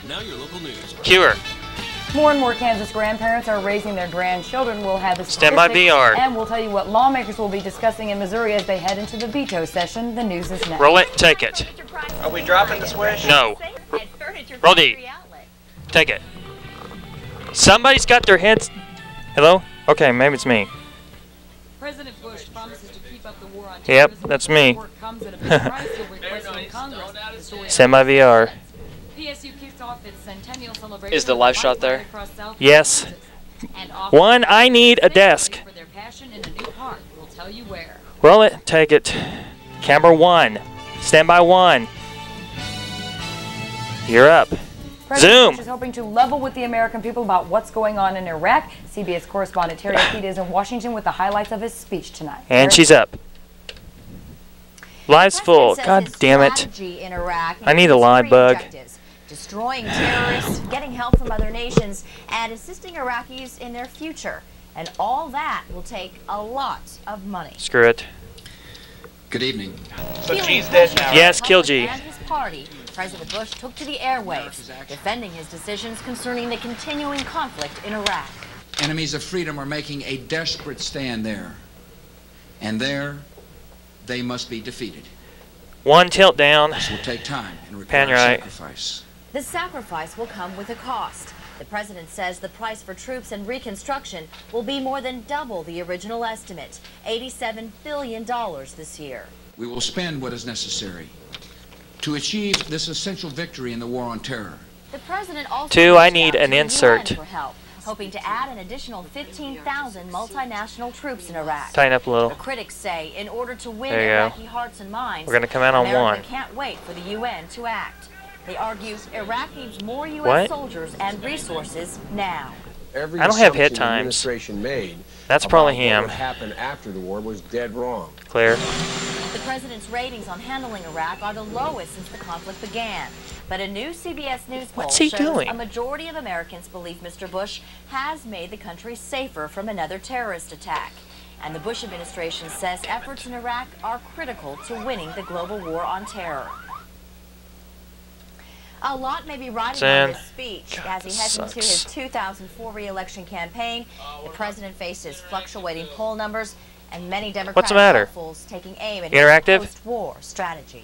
Now your local news. Cure. More and more Kansas grandparents are raising their grandchildren. We'll have the Stand by VR. And we'll tell you what lawmakers will be discussing in Missouri as they head into the veto session. The news is next. Roll it, take it. Are we dropping the swish? No. Roll D. Take it. Somebody's got their heads. Hello? Okay, maybe it's me. President Bush promises to keep up the war on Yep, that's me. Stand by VR. PSU kicks off its centennial celebration. Is the live shot there? Yes. One, I need a desk. For their passion in a new park. We'll tell you where. Roll it, take it. Camera 1. Stand by 1. You're up. President Zoom. Bush is hoping to level with the American people about what's going on in Iraq. CBS correspondent Terry Akita is in Washington with the highlights of his speech tonight. And she's up. Live's full. God damn it. I need a live bug. Destroying terrorists, getting help from other nations, and assisting Iraqis in their future. And all that will take a lot of money. Screw it. Good evening. So G's dead now. Yes, kill G. And his party, President Bush took to the airwaves, defending his decisions concerning the continuing conflict in Iraq. Enemies of freedom are making a desperate stand there. And there, they must be defeated. One tilt down. This will take time and Pan require right. sacrifice. The sacrifice will come with a cost. The president says the price for troops and reconstruction will be more than double the original estimate, $87 billion this year. We will spend what is necessary to achieve this essential victory in the war on terror. The president also Two, I reached need out an to the insert. UN for help, hoping to add an additional 15,000 multinational troops in Iraq. Tighten up a little. The critics say in order to win There you go. Iraqi hearts and minds, We're going to come out on America 1. can't wait for the UN to act. They argue Iraq needs more U.S. What? soldiers and resources now. Every I don't have hit assumption the times. administration made That's about probably what him. would happen after the war was dead wrong. Clear. The president's ratings on handling Iraq are the lowest since the conflict began. But a new CBS News poll What's he shows doing? a majority of Americans believe Mr. Bush has made the country safer from another terrorist attack. And the Bush administration says efforts in Iraq are critical to winning the global war on terror. A lot may be riding on this speech as he heads into his 2004 re-election campaign. The president faces fluctuating poll numbers and many Democratic hopefuls taking aim at his post-war strategy.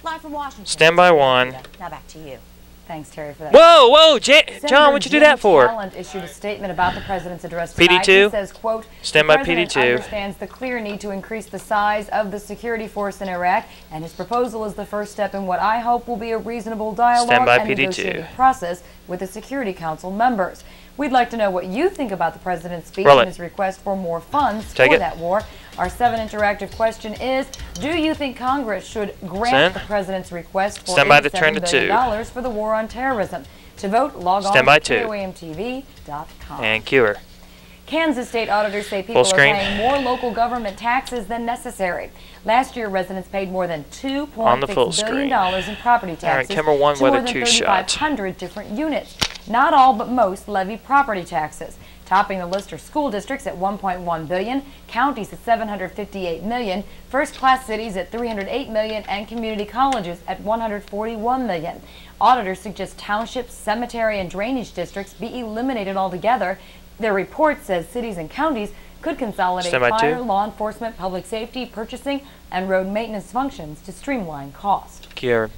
Live from Washington. Stand by 1. Now back to you. Thanks, Terry, for that. Whoa, John, what'd you do that for? Talent issued a statement about the president's address tonight. PD2. He says, quote, Stand by the president PD2. understands the clear need to increase the size of the security force in Iraq, and his proposal is the first step in what I hope will be a reasonable dialogue and negotiated process with the Security Council members. We'd like to know what you think about the president's speech and his request for more funds for that war. Our 7 interactive question is, do you think Congress should grant the president's request for $87 billion for the war on terrorism? To vote, log on to KOAMTV.com. And cure. Kansas state auditors say people are paying more local government taxes than necessary. Last year, residents paid more than $2.6 billion in property taxes camera 1 to more weather than 2 shot. 3,500 different units. Not all, but most levy property taxes. Topping the list are school districts at $1.1 billion, counties at $758 million, first-class cities at $308 million, and community colleges at $141 million. Auditors suggest townships, cemetery, and drainage districts be eliminated altogether. Their report says cities and counties could consolidate fire, law enforcement, public safety, purchasing, and road maintenance functions to streamline cost. Cure.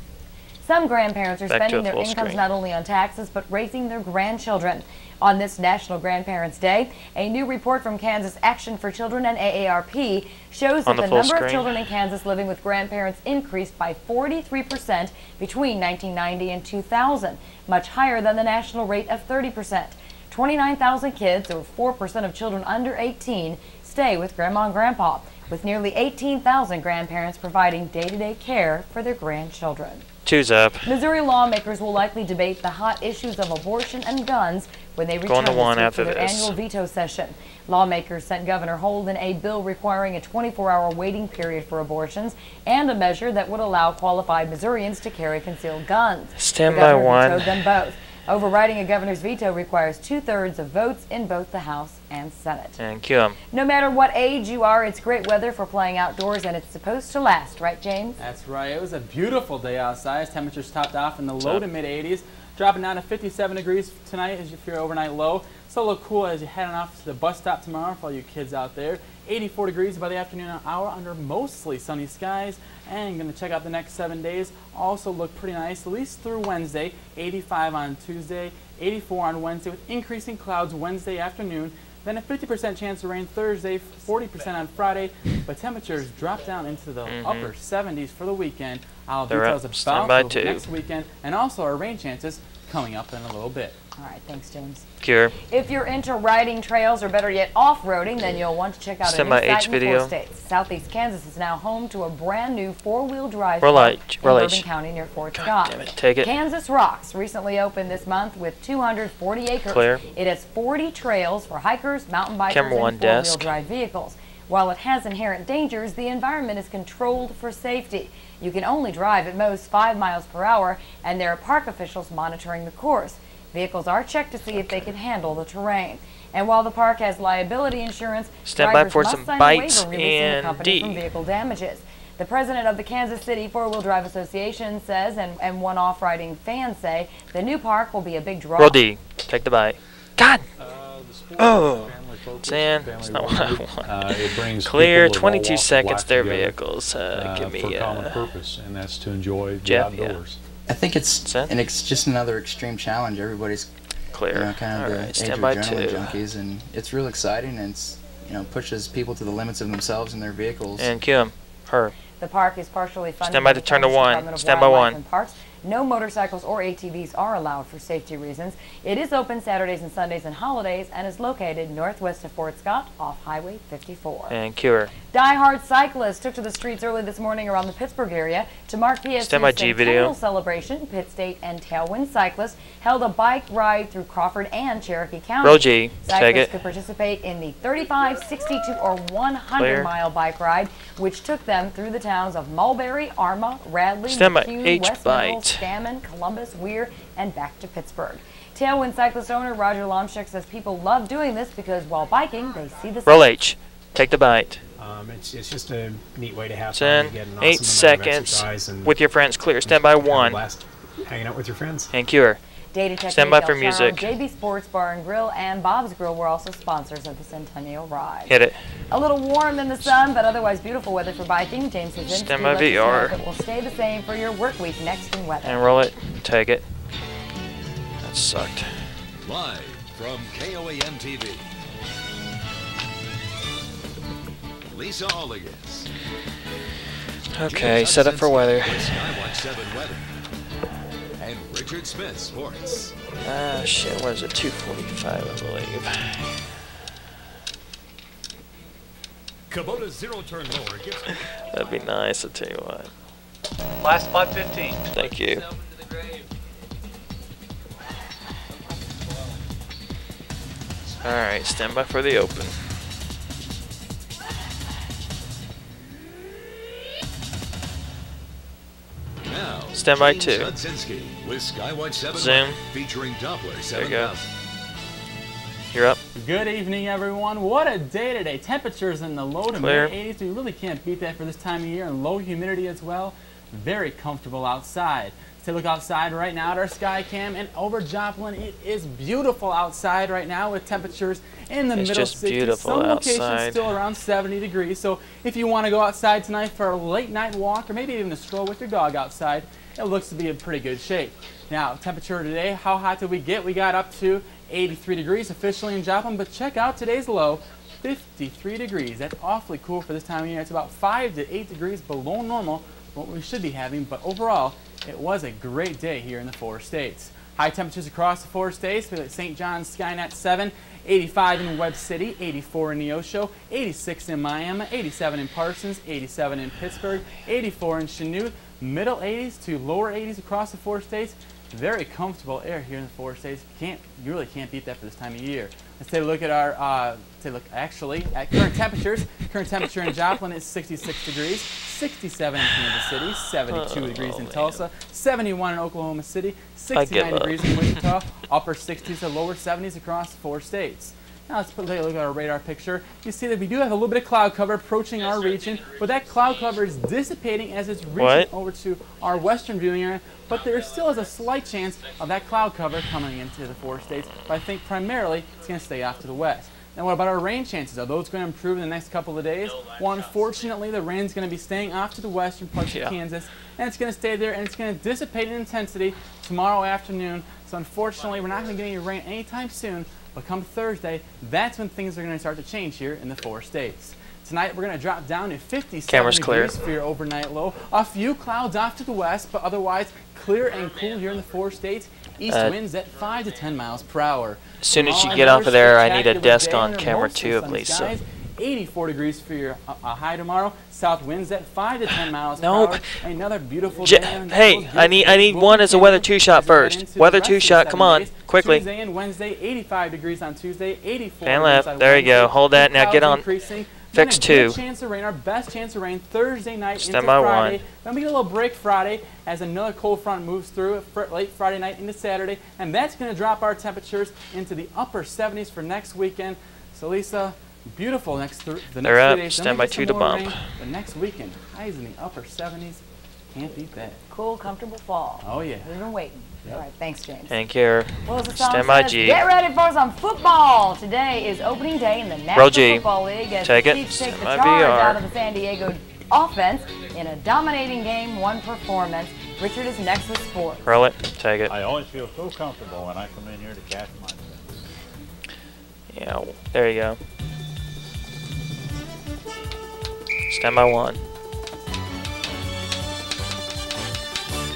Some grandparents are spending their incomes not only on taxes, but raising their grandchildren. On this National Grandparents' Day, a new report from Kansas Action for Children and AARP shows that the number of children in Kansas living with grandparents increased by 43% between 1990 and 2000, much higher than the national rate of 30%. 29,000 kids, or 4% of children under 18, stay with Grandma and Grandpa, with nearly 18,000 grandparents providing day-to-day care for their grandchildren. 2's up. Missouri lawmakers will likely debate the hot issues of abortion and guns when they return to their annual veto session. Lawmakers sent Governor Holden a bill requiring a 24-hour waiting period for abortions and a measure that would allow qualified Missourians to carry concealed guns. Stand by 1. Vetoed them both. Overriding a governor's veto requires 2/3 of votes in both the House and Senate. And cue 'em. No matter what age you are, it's great weather for playing outdoors, and it's supposed to last, right, James? That's right. It was a beautiful day outside. Temperatures topped off in the low to mid 80s. dropping down to 57 degrees tonight as your overnight low. Still look cool as you're heading off to the bus stop tomorrow for all you kids out there. 84 degrees by the afternoon hour under mostly sunny skies. And going to check out the next 7 days. Also look pretty nice, at least through Wednesday. 85 on Tuesday, 84 on Wednesday with increasing clouds Wednesday afternoon. Then a 50% chance of rain Thursday, 40% on Friday. But temperatures drop down into the upper 70s for the weekend. I'll have details about the next weekend and also our rain chances coming up in a little bit. All right, thanks, James. Cure. If you're into riding trails or better yet off-roading, then you'll want to check out a new site in the 4 states. Southeast Kansas is now home to a brand new 4-wheel drive park in Bourbon County near Fort Scott. Damn it, take it. Kansas Rocks recently opened this month with 240 acres. Clear. It has 40 trails for hikers, mountain bikers, and 4-wheel drive vehicles. While it has inherent dangers, the environment is controlled for safety. You can only drive at most 5 miles per hour, and there are park officials monitoring the course. Vehicles are checked to see if they can handle the terrain. And while the park has liability insurance, drivers must sign a waiver releasing the company from vehicle damages. The president of the Kansas City 4-Wheel Drive Association says, and one off-riding fans say, the new park will be a big draw. Roll D. Take the bite. God! Oh! Sand. That's not what I want. It brings clear 22 seconds their vehicles. Give me for common purpose, and that's to enjoy the outdoors. I think it's just another extreme challenge. Everybody's clear. Kind of the age of adrenaline junkies, and it's real exciting, and it's pushes people to the limits of themselves and their vehicles. And Kim, her. The park is partially funded Stand by to turn to 1. Stand by 1. No motorcycles or ATVs are allowed for safety reasons. It is open Saturdays and Sundays and holidays and is located northwest of Fort Scott off Highway 54. And Cure. Die-hard cyclists took to the streets early this morning around the Pittsburg area to mark PSC's centennial celebration. Pitt State and Tailwind cyclists held a bike ride through Crawford and Cherokee County. Roll G. Cyclists could participate in the 35, 62, or 100-mile bike ride, which took them through the towns of Mulberry, Arma, Radley, McHugh, West Middle, Scammon, Columbus, Weir, and back to Pittsburg. Tailwind cyclist owner Roger Lomchek says people love doing this because while biking, they see the Roll H. Take the bite. It's just a neat way to have fun. Get an awesome 8 seconds with your friends. Clear. Stand by 1. Hanging out with your friends. And Cure. Data Tech, stand by for music. JB Sports Bar and Grill and Bob's Grill were also sponsors of the Centennial Ride. Hit it. A little warm in the sun, but otherwise beautiful weather for biking. James Hazinski stand by VR. It will stay the same for your work week next in weather. And roll it. Take it. That sucked. Live from KOAM TV. Lisa Olliges. Okay, set up for weather. Skywatch 7 weather. And Richard Smith Sports. Ah, shit, what is it? 2:45, I believe. Kubota zero turn roller gets. That'd be nice, I'll tell you what. Last spot 15. Thank you. Alright, stand by for the open. Now, stand by 2. With Skywatch 7 Zoom. Featuring Doppler 7000. There you go. You're up. Good evening, everyone. What a day today. Temperatures in the low to mid 80s. We really can't beat that for this time of year, and low humidity as well. Very comfortable outside. Let's take a look outside right now at our sky cam, and over Joplin, it is beautiful outside right now with temperatures in the middle 60s. Beautiful Some outside. locations still around 70 degrees. So if you want to go outside tonight for a late night walk or maybe even a stroll with your dog outside, it looks to be in pretty good shape. Now, temperature today, how hot did we get? We got up to 83 degrees officially in Joplin, but check out today's low, 53 degrees. That's awfully cool for this time of year. It's about 5 to 8 degrees below normal, what we should be having, but overall, it was a great day here in the 4 states. High temperatures across the 4 states. We got St. John's, Skynet 7, 85 in Webb City, 84 in Neosho, 86 in Miami, 87 in Parsons, 87 in Pittsburgh, 84 in Chanute, middle 80s to lower 80s across the 4 states. Very comfortable air here in the 4 states. You really can't beat that for this time of year. Let's take a look at our, at current temperatures. Current temperature in Joplin is 66 degrees, 67 in Kansas City, 72 degrees in Tulsa, 71 in Oklahoma City, 69 degrees in Wichita, upper 60s to lower 70s across the 4 states. Now let's take a look at our radar picture. You see that we do have a little bit of cloud cover approaching our region, but that cloud cover is dissipating as it's reaching over to our western viewing area. But there still is a slight chance of that cloud cover coming into the 4 states, but I think primarily it's going to stay off to the west. Now what about our rain chances? Are those going to improve in the next couple of days? Well, unfortunately, the rain's going to be staying off to the western parts of Kansas, and it's going to stay there, and it's going to dissipate in intensity tomorrow afternoon. So unfortunately, we're not going to get any rain anytime soon, but come Thursday, that's when things are going to start to change here in the 4 states. Tonight, we're going to drop down to 57 degrees for your overnight low. A few clouds off to the west, but otherwise clear and cool here in the 4 states. East winds at 5 to 10 miles per hour. As soon as you get off of there, I need a desk on camera too, at least. So. 84 degrees for your high tomorrow. South winds at 5 to 10 miles per hour. Another beautiful day. Hey, I need one as a weather 2 shot first. Weather 2 shot, come on, quickly. Tuesday and Wednesday, 85 degrees on Tuesday, 84 fan left. There you go. Hold that. Now get on. Fix 2. Chance of rain, our best chance of rain Thursday night Stand into by Friday. 1. Then we get a little break Friday as another cold front moves through late Friday night into Saturday, and that's going to drop our temperatures into the upper 70s for next weekend. So Lisa, beautiful the next 3 days. Stand by 2 to bump. Rain, the next weekend, highs in the upper 70s. Can't beat that. Cool, comfortable fall. Oh yeah. We've been waiting. All right, thanks, James. Thank you. Well, as the song Stand by says, G. get ready for some football. Today is opening day in the National Football League as the Chiefs take the charge out of the San Diego offense in a dominating game, 1 performance. Richard is next with sports. Roll it. Take it. I always feel so comfortable when I come in here to catch my. Yeah, there you go. Stand by 1.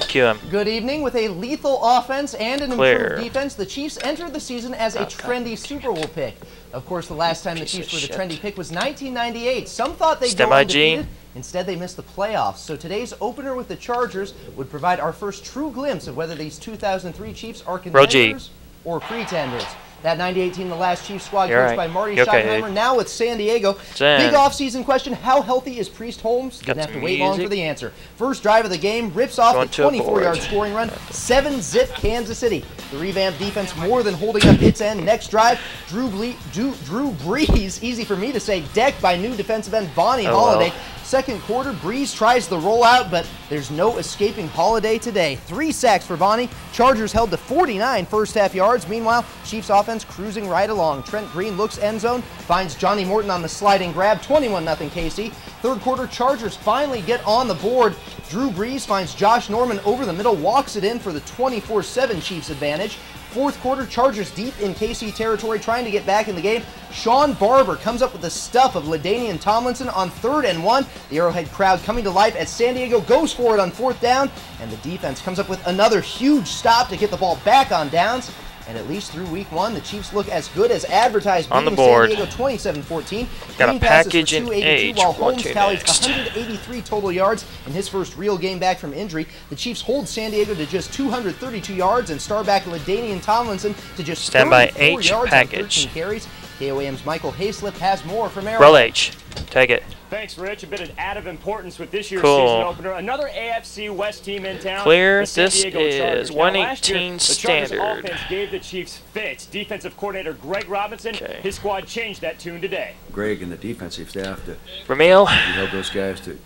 Cue him. Good evening. With a lethal offense and an improved defense, the Chiefs entered the season as a trendy Super Bowl pick. Of course, the last time the Chiefs were the trendy pick was 1998. Some thought they'd go undefeated. Instead, they missed the playoffs. So today's opener with the Chargers would provide our first true glimpse of whether these 2003 Chiefs are contenders or pretenders. That 98 team, the last Chiefs squad, coached by Marty Schottenheimer, now with San Diego. Big offseason question, how healthy is Priest Holmes? Didn't have to wait long for the answer. First drive of the game, rips off the 24-yard scoring run, 7-zip Kansas City. The revamped defense more than holding up its end. Next drive, Drew Brees, easy for me to say, decked by new defensive end Vonnie Holiday. Second quarter, Brees tries the rollout, but there's no escaping Holiday today. 3 sacks for Vonnie. Chargers held to 49 first-half yards. Meanwhile, Chiefs offense cruising right along. Trent Green looks end zone, finds Johnny Morton on the sliding grab. 21-0 KC. Third quarter, Chargers finally get on the board. Drew Brees finds Josh Norman over the middle, walks it in for the 24-7 Chiefs advantage. Fourth quarter, Chargers deep in KC territory, trying to get back in the game. Sean Barber comes up with the stuff of LaDainian Tomlinson on 3rd and 1. The Arrowhead crowd coming to life as San Diego goes for it on 4th down, and the defense comes up with another huge stop to get the ball back on downs. And at least through week 1, the Chiefs look as good as advertised, on the beating board. San Diego 27-14. Got a package in age. While Holmes tallies 183 total yards in his first real game back from injury. The Chiefs hold San Diego to just 232 yards and star back LaDainian Tomlinson to just 34 yards on 13 carries. KOAM's Michael Hayslip has more from Arrowhead. Roll H. Take it. Thanks, Rich. A bit of added importance with this year's season opener. Another AFC West team in town. Clear. This is 118 standard. The Chargers offense gave the Chiefs fits. Defensive coordinator Greg Robinson, his squad changed that tune today. Greg and the defensive staff, Ramil. We held those guys to,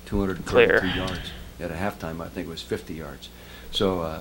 232 yards. At a halftime, I think it was 50 yards. So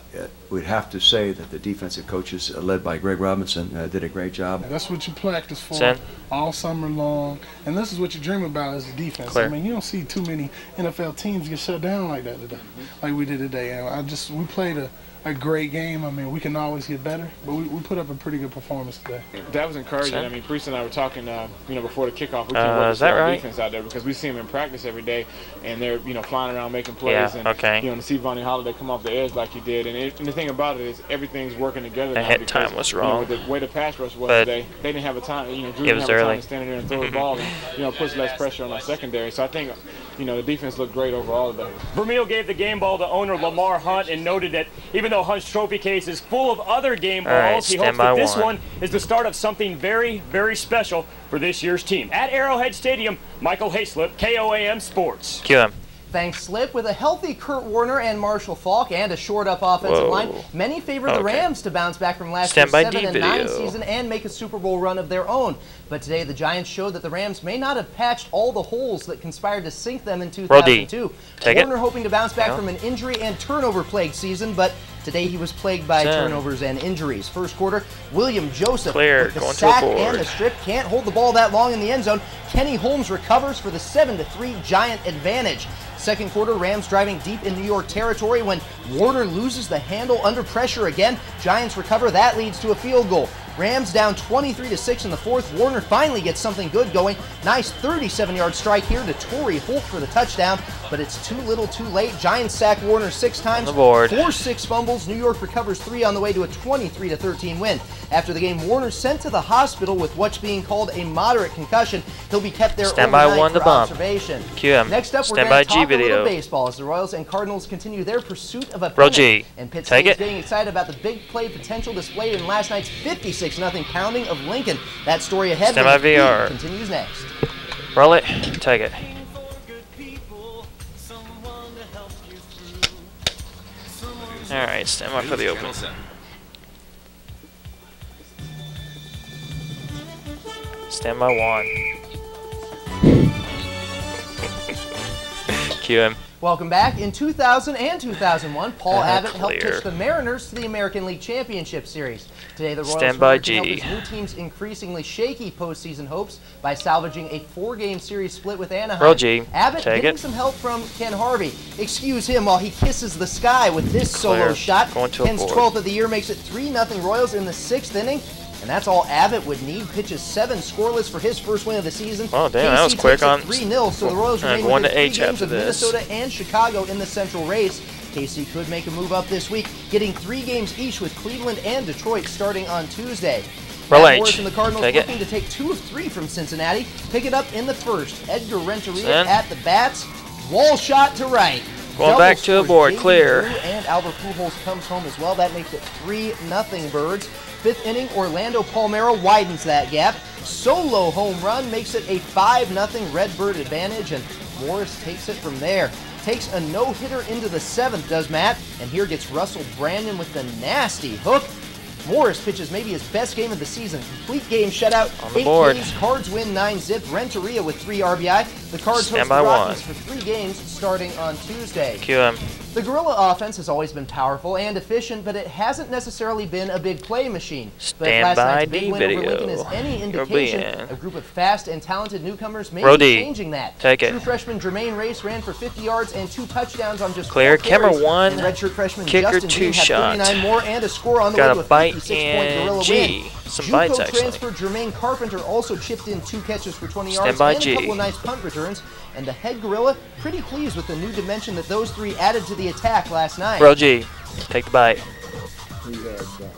we'd have to say that the defensive coaches, led by Greg Robinson, did a great job. That's what you practice for all summer long, and this is what you dream about as a defense. I mean, you don't see too many NFL teams get shut down like that today, like we did today. And we played a great game. I mean, we can always get better, but we put up a pretty good performance today. That was encouraging. I mean, Priest and I were talking, before the kickoff. We can work our defense out there because we see them in practice every day, and they're, flying around making plays. And, to see Vonnie Holiday come off the edge like he did. And the thing about it is everything's working together now. Hit time was wrong. With the way the pass rush was today, they didn't have a time. Drew didn't have a time to stand there and throw the ball and, puts less pressure on our secondary. So I think, the defense looked great overall today. Vermeil gave the game ball to owner Lamar Hunt and noted that even though Hunt's trophy case is full of other game balls, he hopes that this one is the start of something very, very special for this year's team. At Arrowhead Stadium, Michael Hayslip, KOAM Sports. Cue him. Thanks, Slip. With a healthy Kurt Warner and Marshall Faulk and a shored-up offensive line, many favor the Rams to bounce back from last year's 7-9 season and make a Super Bowl run of their own. But today, the Giants showed that the Rams may not have patched all the holes that conspired to sink them in 2002. Warner hoping to bounce back from an injury and turnover-plagued season, but today he was plagued by turnovers and injuries. First quarter, William Joseph with the sack and the strip. Can't hold the ball that long in the end zone. Kenny Holmes recovers for the 7-3 Giant advantage. Second quarter, Rams driving deep in New York territory when Warner loses the handle under pressure again. Giants recover. That leads to a field goal. Rams down 23-6 in the fourth. Warner finally gets something good going. Nice 37-yard strike here to Torrey Holt for the touchdown, but it's too little too late. Giants sack Warner 6 times, force 6 fumbles. New York recovers 3 on the way to a 23-13 win. After the game, Warner sent to the hospital with what's being called a moderate concussion. He'll be kept there overnight for observation. Next up, we're going to talk a little baseball as the Royals and Cardinals continue their pursuit of a pennant. And Pittsburgh is getting excited about the big play potential displayed in last night's 56-0 pounding of Lincoln. That story ahead continues next. Roll it. Take it. All right, stand by for the open. Stand by one. Cue him. Welcome back. In 2000 and 2001, Paul Abbott helped push the Mariners to the American League Championship Series. Today, the Royals helped his new team's increasingly shaky postseason hopes by salvaging a 4-game series split with Anaheim. Abbott getting some help from Ken Harvey. Excuse him while he kisses the sky with this solo shot. Ken's 12th of the year makes it 3-0 Royals in the 6th inning. And that's all Abbott would need. Pitches 7 scoreless for his first win of the season. Oh, damn, that was quick on 3-0, so the Royals remain within 3 games of Minnesota and Chicago in the Central race. KC could make a move up this week, getting 3 games each with Cleveland and Detroit starting on Tuesday. Morris and the Cardinals looking to take 2 of 3 from Cincinnati. Pick it up in the first. Edgar Renteria at the bats. Wall shot to right. Going back to a board, clear. And Albert Pujols comes home as well. That makes it 3-0 Birds. 5th inning, Orlando Palmeiro widens that gap. Solo home run makes it a 5-0 Redbird advantage, and Morris takes it from there. Takes a no-hitter into the 7th, does Matt, and here gets Russell Brandon with the nasty hook. Morris pitches maybe his best game of the season. Complete game shutout. On the board. 8 Ks, Cards win 9-zip. Renteria with 3 RBI. The Cards host the Rockies for 3 games starting on Tuesday. Cue him. The Gorilla offense has always been powerful and efficient, but it hasn't necessarily been a big play machine. But last night's big win over Lincoln is any indication, a group of fast and talented newcomers may be changing that. True freshman Jermaine Race ran for 50 yards and 2 touchdowns on just 4 camera carries. 1, and redshirt freshman kicker Justin 2 shot. 39 more and a score on the way to a 56-point Gorilla win. Some bites, actually. Transfer Jermaine Carpenter also chipped in 2 catches for 20 yards and a couple of nice punt returns. And the head Gorilla pretty pleased with the new dimension that those 3 added to the attack last night. Bro G, take the bite.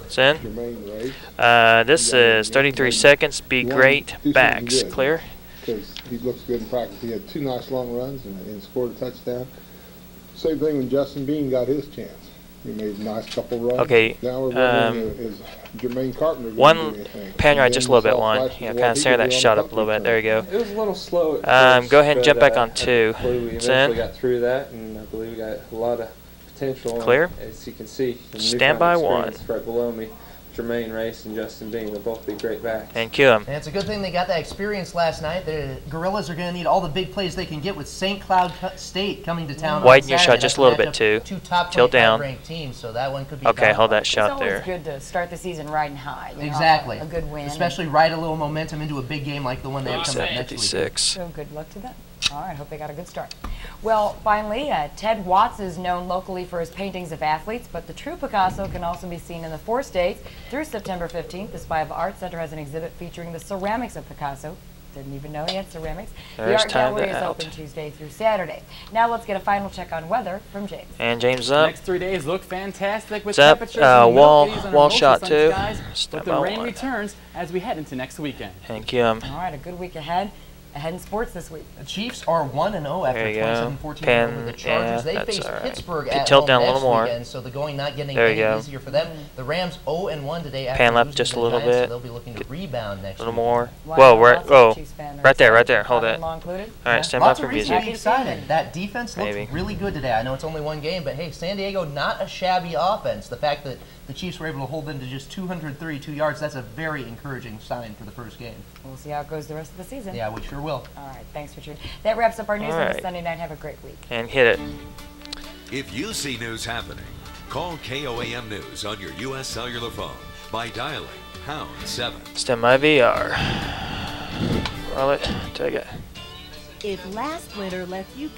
Send. This is 33 seconds. Be great. Backs. Clear. Because he looks good in practice. He had 2 nice long runs and scored a touchdown. Same thing when Justin Bean got his chance. He made a nice couple runs. Okay. Now we're wondering is Jermaine Carpenter one pan right just a little bit. One. Yeah, kind of center that shot up a little bit. There you go. It was a little slow. Go ahead and jump back on 2. I believe we eventually got through that, and I believe we got a lot of potential. Clear. As you can see, Stand by 1. Right below me. Jermaine Race and Justin Bean, they'll both be great backs. And cue them. And it's a good thing they got that experience last night. The Gorillas are going to need all the big plays they can get with St. Cloud State coming to town. Widen your shot just a little bit too. 2 top Tilt down. ranked teams, so that one could be okay, hold that shot there. It's always good to start the season riding high. Exactly. A good win. Especially ride a little momentum into a big game like the one they have coming up next week. So good luck to them. All right, hope they got a good start. Well, finally, Ted Watts is known locally for his paintings of athletes, but the true Picasso can also be seen in the 4 states through September 15th. The Spiva Art Center has an exhibit featuring the ceramics of Picasso. Didn't even know he had ceramics. The art gallery is open Tuesday through Saturday. Now let's get a final check on weather from James. And James up. Next 3 days look fantastic with up. temperatures in the wall shot too. Skies, but the rain returns as we head into next weekend. Thank you. All right, a good week ahead. Ahead in sports this week. The Chiefs are 1-0 after 27-14 over the Chargers. They face Pittsburgh at tilt home down a little more. weekend, so the going not getting any easier for them. The Rams 0-1 today after pan left losing just to a the little Giants, bit. so they'll be looking to rebound next A little week. more. Whoa, right there. Hold it. All right, stand by Lots for of reason to music. be excited. That defense looks really good today. I know it's only one game, but hey, San Diego, not a shabby offense. The fact that the Chiefs were able to hold them to just 232 yards, that's a very encouraging sign for the first game. We'll see how it goes the rest of the season. Yeah, we sure will. All right, thanks, Richard. That wraps up our news on this Sunday night. Have a great week. And hit it. If you see news happening, call KOAM News on your U.S. cellular phone by dialing #7. Stand by VR. Roll it. Take it. If last winter left you